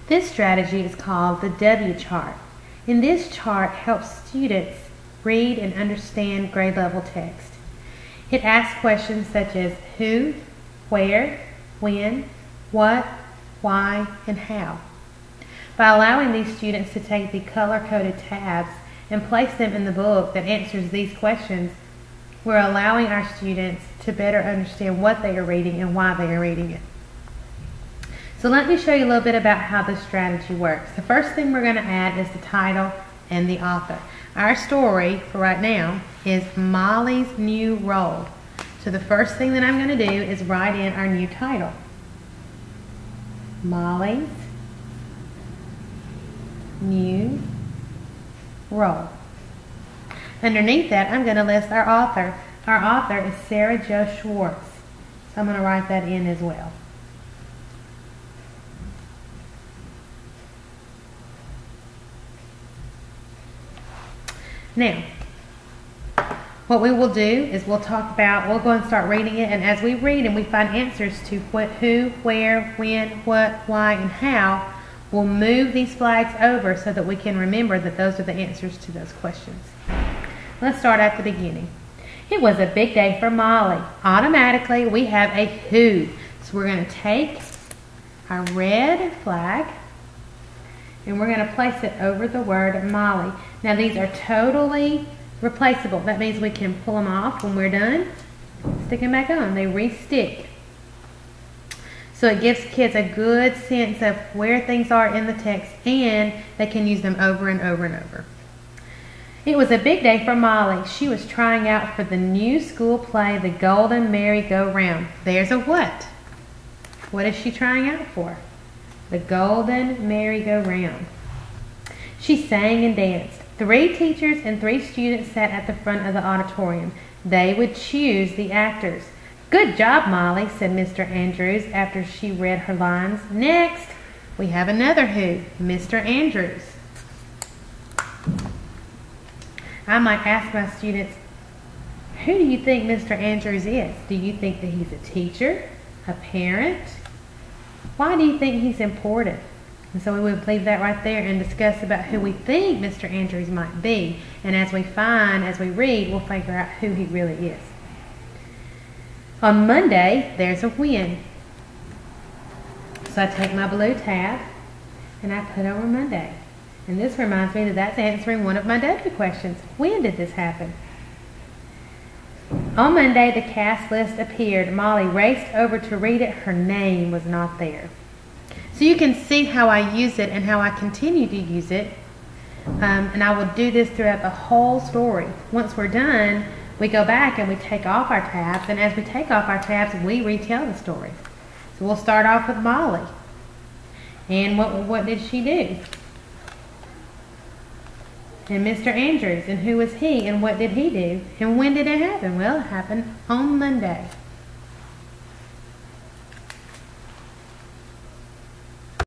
This strategy is called the W chart. And this chart helps students read and understand grade level text. It asks questions such as who, where, when, what, why, and how. By allowing these students to take the color-coded tabs and place them in the book that answers these questions, we're allowing our students to better understand what they are reading and why they are reading it. So let me show you a little bit about how this strategy works. The first thing we're going to add is the title and the author. Our story for right now is Molly's New Role. So the first thing that I'm going to do is write in our new title. Molly's New Role. Underneath that, I'm going to list our author. Our author is Sarah Jo Schwartz. So I'm going to write that in as well. Now, what we will do is we'll go and start reading it, and as we read and we find answers to what, who, where, when, what, why, and how, we'll move these flags over so that we can remember that those are the answers to those questions. Let's start at the beginning. It was a big day for Molly. Automatically, we have a who. So we're going to take our red flag and we're going to place it over the word Molly. Now these are totally replaceable. That means we can pull them off when we're done, stick them back on. They re-stick. So it gives kids a good sense of where things are in the text, and they can use them over and over and over. It was a big day for Molly. She was trying out for the new school play, The Golden Merry-Go-Round. There's a what? What is she trying out for? The Golden Merry-Go-Round. She sang and danced. 3 teachers and 3 students sat at the front of the auditorium. They would choose the actors. Good job, Molly, said Mr. Andrews after she read her lines. Next, we have another who, Mr. Andrews. I might ask my students, who do you think Mr. Andrews is? Do you think that he's a teacher, a parent? Why do you think he's important? And so we would leave that right there and discuss about who we think Mr. Andrews might be. And as we read, we'll figure out who he really is. On Monday, there's a when. So I take my blue tab and I put over Monday. And this reminds me that that's answering one of my W questions. When did this happen? On Monday, the cast list appeared. Molly raced over to read it. Her name was not there. So you can see how I use it and how I continue to use it. And I will do this throughout the whole story. Once we're done, we go back and we take off our tabs. And as we take off our tabs, we retell the story. So we'll start off with Molly. And what did she do? And Mr. Andrews, and who was he, and what did he do, and when did it happen? Well, it happened on Monday.